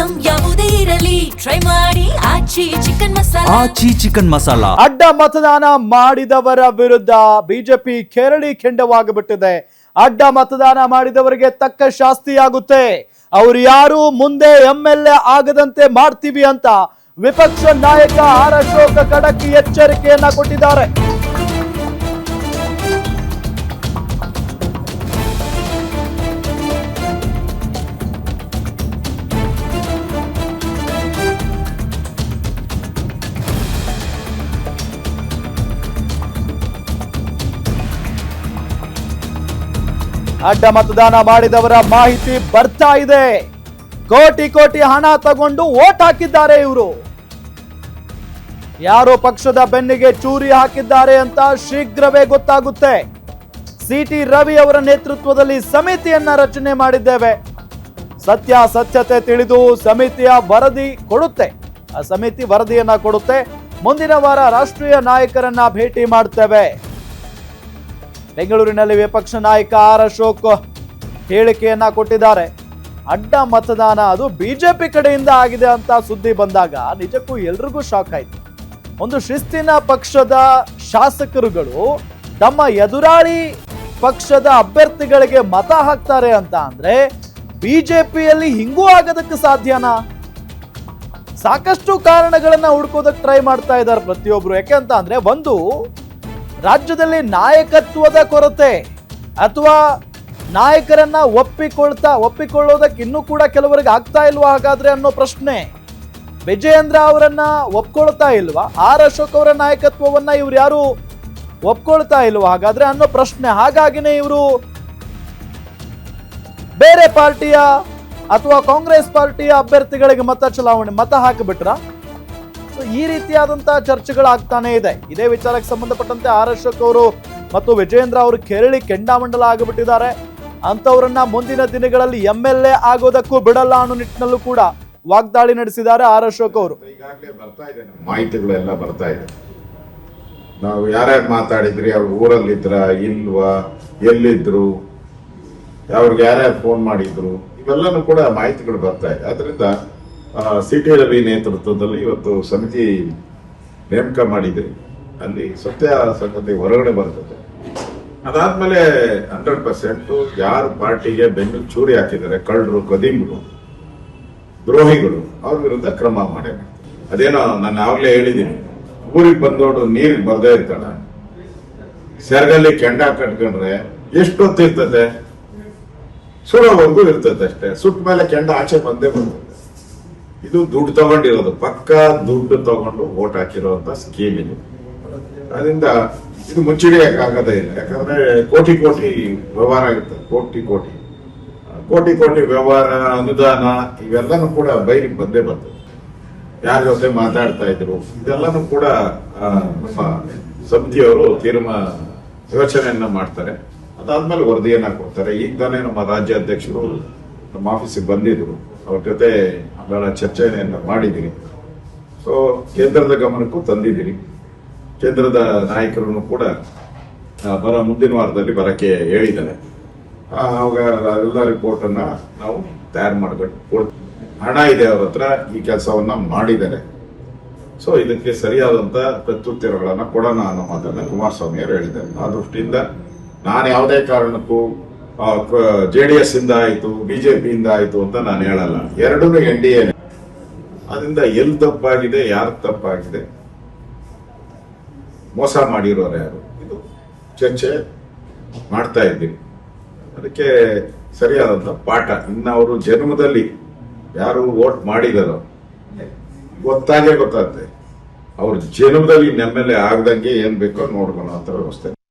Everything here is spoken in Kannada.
ಐಟಂ ಯಾವುದೇ ಇರಲಿ ಟ್ರೈ ಮಾಡಿ ಆಚಿ ಚಿಕನ್ ಮಸಾಲಾ. ಅಡ್ಡ ಮತದಾನ ಮಾಡಿದವರ ವಿರುದ್ಧ ಬಿಜೆಪಿ ಕೆರಳಿ ಕೆಂಡವಾಗಿಬಿಟ್ಟಿದೆ. ಅಡ್ಡ ಮತದಾನ ಮಾಡಿದವರಿಗೆ ತಕ್ಕ ಶಾಸ್ತಿಯಾಗುತ್ತೆ. ಅವರು ಯಾರು ಮುಂದೆ MLA ಆಗದಂತೆ ಮಾಡ್ತೀವಿ ಅಂತ ವಿಪಕ್ಷ ನಾಯಕ ಆರ್ ಅಶೋಕ್ ಖಡಕ್ ಎಚ್ಚರಿಕೆಯನ್ನ ಕೊಟ್ಟಿದ್ದಾರೆ. ಅಡ್ಡ ಮತದಾನ ಮಾಡಿದವರ ಮಾಹಿತಿ ಬರ್ತಾ ಇದೆ. ಕೋಟಿ ಕೋಟಿ ಹಣ ತಗೊಂಡು ವೋಟ್ ಹಾಕಿದ್ದಾರೆ ಇವರು. ಯಾರೋ ಪಕ್ಷದ ಬೆನ್ನಿಗೆ ಚೂರಿ ಹಾಕಿದ್ದಾರೆ ಅಂತ ಶೀಘ್ರವೇ ಗೊತ್ತಾಗುತ್ತೆ. CT ರವಿ ಅವರ ನೇತೃತ್ವದಲ್ಲಿ ಸಮಿತಿಯನ್ನ ರಚನೆ ಮಾಡಿದ್ದೇವೆ. ಸತ್ಯಾಸತ್ಯತೆ ತಿಳಿದು ಸಮಿತಿಯ ವರದಿ ಕೊಡುತ್ತೆ. ಆ ಸಮಿತಿ ವರದಿಯನ್ನ ಕೊಡುತ್ತೆ. ಮುಂದಿನ ವಾರ ರಾಷ್ಟ್ರೀಯ ನಾಯಕರನ್ನ ಭೇಟಿ ಮಾಡ್ತೇವೆ. ಬೆಂಗಳೂರಿನಲ್ಲಿ ವಿಪಕ್ಷ ನಾಯಕ ಆರ್ ಅಶೋಕ್ ಹೇಳಿಕೆಯನ್ನ ಕೊಟ್ಟಿದ್ದಾರೆ. ಅಡ್ಡ ಮತದಾನ ಅದು ಬಿಜೆಪಿ ಕಡೆಯಿಂದ ಆಗಿದೆ ಅಂತ ಸುದ್ದಿ ಬಂದಾಗ ನಿಜಕ್ಕೂ ಎಲ್ರಿಗೂ ಶಾಕ್ ಆಯ್ತು. ಒಂದು ಶಿಸ್ತಿನ ಪಕ್ಷದ ಶಾಸಕರುಗಳು ತಮ್ಮ ಎದುರಾಳಿ ಪಕ್ಷದ ಅಭ್ಯರ್ಥಿಗಳಿಗೆ ಮತ ಹಾಕ್ತಾರೆ ಅಂತ ಅಂದ್ರೆ ಬಿಜೆಪಿಯಲ್ಲಿ ಹಿಂಗೂ ಆಗೋದಕ್ಕೆ ಸಾಧ್ಯನಾ? ಸಾಕಷ್ಟು ಕಾರಣಗಳನ್ನ ಹುಡ್ಕೋದಕ್ಕೆ ಟ್ರೈ ಮಾಡ್ತಾ ಇದ್ದಾರೆ ಪ್ರತಿಯೊಬ್ರು. ಯಾಕೆ ಅಂತ ಅಂದ್ರೆ, ಒಂದು, ರಾಜ್ಯದಲ್ಲಿ ನಾಯಕತ್ವದ ಕೊರತೆ ಅಥವಾ ನಾಯಕರನ್ನ ಒಪ್ಪಿಕೊಳ್ಳೋದಕ್ಕೆ ಇನ್ನೂ ಕೂಡ ಕೆಲವರಿಗೆ ಆಗ್ತಾ ಇಲ್ವಾ ಹಾಗಾದ್ರೆ ಅನ್ನೋ ಪ್ರಶ್ನೆ. ವಿಜಯೇಂದ್ರ ಅವರನ್ನ ಒಪ್ಕೊಳ್ತಾ ಇಲ್ವಾ? ಆರ್ ಅಶೋಕ್ ಅವರ ನಾಯಕತ್ವವನ್ನ ಇವ್ರು ಯಾರು ಒಪ್ಕೊಳ್ತಾ ಇಲ್ವಾ ಹಾಗಾದ್ರೆ ಅನ್ನೋ ಪ್ರಶ್ನೆ. ಹಾಗಾಗಿನೇ ಇವರು ಬೇರೆ ಪಾರ್ಟಿಯ ಅಥವಾ ಕಾಂಗ್ರೆಸ್ ಪಾರ್ಟಿಯ ಅಭ್ಯರ್ಥಿಗಳಿಗೆ ಮತ ಹಾಕಿಬಿಟ್ರ? ಈ ರೀತಿಯಾದಂತಹ ಚರ್ಚೆಗಳಾಗ್ತಾನೆ ಇದೆ. ಇದೇ ವಿಚಾರಕ್ಕೆ ಸಂಬಂಧಪಟ್ಟಂತೆ ಆರ್ ಅಶೋಕ್ ಅವರು ಮತ್ತು ವಿಜಯೇಂದ್ರ ಅವರು ಕೆರಳಿ ಕೆಂಡಾಮಂಡಲ ಆಗಿಬಿಟ್ಟಿದ್ದಾರೆ. ಅಂತವರನ್ನ ಮುಂದಿನ ದಿನಗಳಲ್ಲಿ MLA ಆಗೋದಕ್ಕೂ ಬಿಡಲ್ಲ ಅನ್ನೋ ನಿಟ್ಟಿನಲ್ಲೂ ಕೂಡ ವಾಗ್ದಾಳಿ ನಡೆಸಿದ್ದಾರೆ ಆರ್ ಅಶೋಕ್ ಅವರು. ಈಗಾಗಲೇ ಬರ್ತಾ ಇದೆ, ಮಾಹಿತಿಗಳೆಲ್ಲ ಬರ್ತಾ ಇದೆ. ನಾವು ಯಾರ್ಯಾರು ಮಾತಾಡಿದ್ರಿ, ಅವ್ರ ಊರಲ್ಲಿದ್ರ ಇಲ್ವಾ, ಎಲ್ಲಿದ್ರು, ಅವ್ರಿಗೆ ಯಾರ್ಯಾರು ಫೋನ್ ಮಾಡಿದ್ರು, ಇವೆಲ್ಲನೂ ಕೂಡ ಮಾಹಿತಿಗಳು ಬರ್ತಾ ಇದೆ. ಅದರಿಂದ CT ರವಿ ನೇತೃತ್ವದಲ್ಲಿ ಇವತ್ತು ಸಮಿತಿ ನೇಮಕ ಮಾಡಿದ್ರಿ. ಅಲ್ಲಿ ಸತ್ಯಾಸತ್ಯತೆ ಹೊರಗಡೆ ಬರ್ತದೆ. ಅದಾದ್ಮೇಲೆ 100% ಯಾರು ಪಾರ್ಟಿಗೆ ಬೆನ್ನು ಚೂರಿ ಹಾಕಿದ್ದಾರೆ, ಕಳ್ಳರು, ಕದೀಮ್ರು, ದ್ರೋಹಿಗಳು, ಅವ್ರ ವಿರುದ್ಧ ಕ್ರಮ ಮಾಡಿ. ಅದೇನೋ ನಾನು ಆಗ್ಲೇ ಹೇಳಿದ್ದೀನಿ, ಊರಿಗೆ ಬಂದೋಡು ನೀರಿಗೆ ಬರ್ದೇ ಇರ್ತಾಳ, ಸೆರಗಲ್ಲಿ ಕೆಂಡ ಕಟ್ಕೊಂಡ್ರೆ ಎಷ್ಟೊತ್ತಿರ್ತದೆ? ಸುಡೋವರೆಗೂ ಇರ್ತದೆ ಅಷ್ಟೇ. ಸುಟ್ಟ ಮೇಲೆ ಕೆಂಡ ಆಚೆ ಬಂದೇ ಬರ್ತದೆ. ಇದು ದುಡ್ಡು ತಗೊಂಡಿರೋದು, ಪಕ್ಕ ದುಡ್ಡು ತಗೊಂಡು ವೋಟ್ ಹಾಕಿರುವಂತ ಸ್ಕೀಮ್ ಇದು. ಅದರಿಂದ ಇದು ಮುಚ್ಚಿಡಿಯಕ್ಕಾಗದೇ ಇಲ್ಲ. ಯಾಕಂದ್ರೆ ಕೋಟಿ ಕೋಟಿ ವ್ಯವಹಾರ ಆಗುತ್ತೆ. ಕೋಟಿ ವ್ಯವಹಾರ, ಅನುದಾನ, ಇವೆಲ್ಲನೂ ಕೂಡ ಬೈಲಿಗೆ ಬಂದೇ ಬರ್ತದೆ. ಯಾರ ಜೊತೆ ಮಾತಾಡ್ತಾ ಇದ್ರು, ಇದೆಲ್ಲನೂ ಕೂಡ ನಮ್ಮ ಸಮಿತಿಯವರು ಯೋಚನೆಯನ್ನ ಮಾಡ್ತಾರೆ. ಅದಾದ್ಮೇಲೆ ವರದಿಯನ್ನ ಕೊಡ್ತಾರೆ. ಈಗ ತಾನೇ ನಮ್ಮ ರಾಜ್ಯಾಧ್ಯಕ್ಷರು ನಮ್ಮ ಆಫೀಸಿಗೆ ಬಂದಿದ್ರು. ಅವ್ರ ಜೊತೆ ಬಹಳ ಚರ್ಚೆಯನ್ನು ಮಾಡಿದಿರಿ. ಸೊ ಕೇಂದ್ರದ ಗಮನಕ್ಕೂ ತಂದಿದ್ದೀರಿ. ಕೇಂದ್ರದ ನಾಯಕರನ್ನು ಕೂಡ ಮುಂದಿನ ವಾರದಲ್ಲಿ ಬರಕ್ಕೆ ಹೇಳಿದ್ದಾರೆ. ಅವಾಗ ಎಲ್ಲ ರಿಪೋರ್ಟ್ ಅನ್ನ ನಾವು ತಯಾರು ಮಾಡಬೇಕು. ಹಣ ಇದೆ ಅವ್ರ ಹತ್ರ, ಈ ಕೆಲಸವನ್ನ ಮಾಡಿದ್ದಾರೆ. ಸೊ ಇದಕ್ಕೆ ಸರಿಯಾದಂತ ಪ್ರತ್ಯುತ್ತರಗಳನ್ನ ಕೊಡೋಣ ಅನ್ನೋ ಮಾತನ್ನ ಕುಮಾರಸ್ವಾಮಿ ಅವರು ಹೇಳಿದ್ದಾರೆ. ಆ ದೃಷ್ಟಿಯಿಂದ ನಾನು ಯಾವುದೇ ಕಾರಣಕ್ಕೂ JDS ಇಂದ ಆಯ್ತು, ಬಿಜೆಪಿ ಇಂದ ಆಯ್ತು ಅಂತ ನಾನು ಹೇಳಲ್ಲ. ಎರಡೂ NDA. ಅದರಿಂದ ಎಲ್ಲಿ ತಪ್ಪಾಗಿದೆ, ಯಾರು ತಪ್ಪಾಗಿದೆ, ಮೋಸ ಮಾಡಿರೋರು ಯಾರು, ಇದು ಚರ್ಚೆ ಮಾಡ್ತಾ ಇದ್ದೀವಿ. ಅದಕ್ಕೆ ಸರಿಯಾದಂತ ಪಾಠ ಇನ್ನು ಅವರು ಜನ್ಮದಲ್ಲಿ ಯಾರು ವೋಟ್ ಮಾಡಿದಾರೋ ಗೊತ್ತಾಗುತ್ತೆ. ಅವ್ರ ಜನ್ಮದಲ್ಲಿ MLA ಆಗದಂಗೆ ಏನ್ ಬೇಕೋ ನೋಡ್ಕೊಳ್ಳೋ ಅಂತ ವ್ಯವಸ್ಥೆ.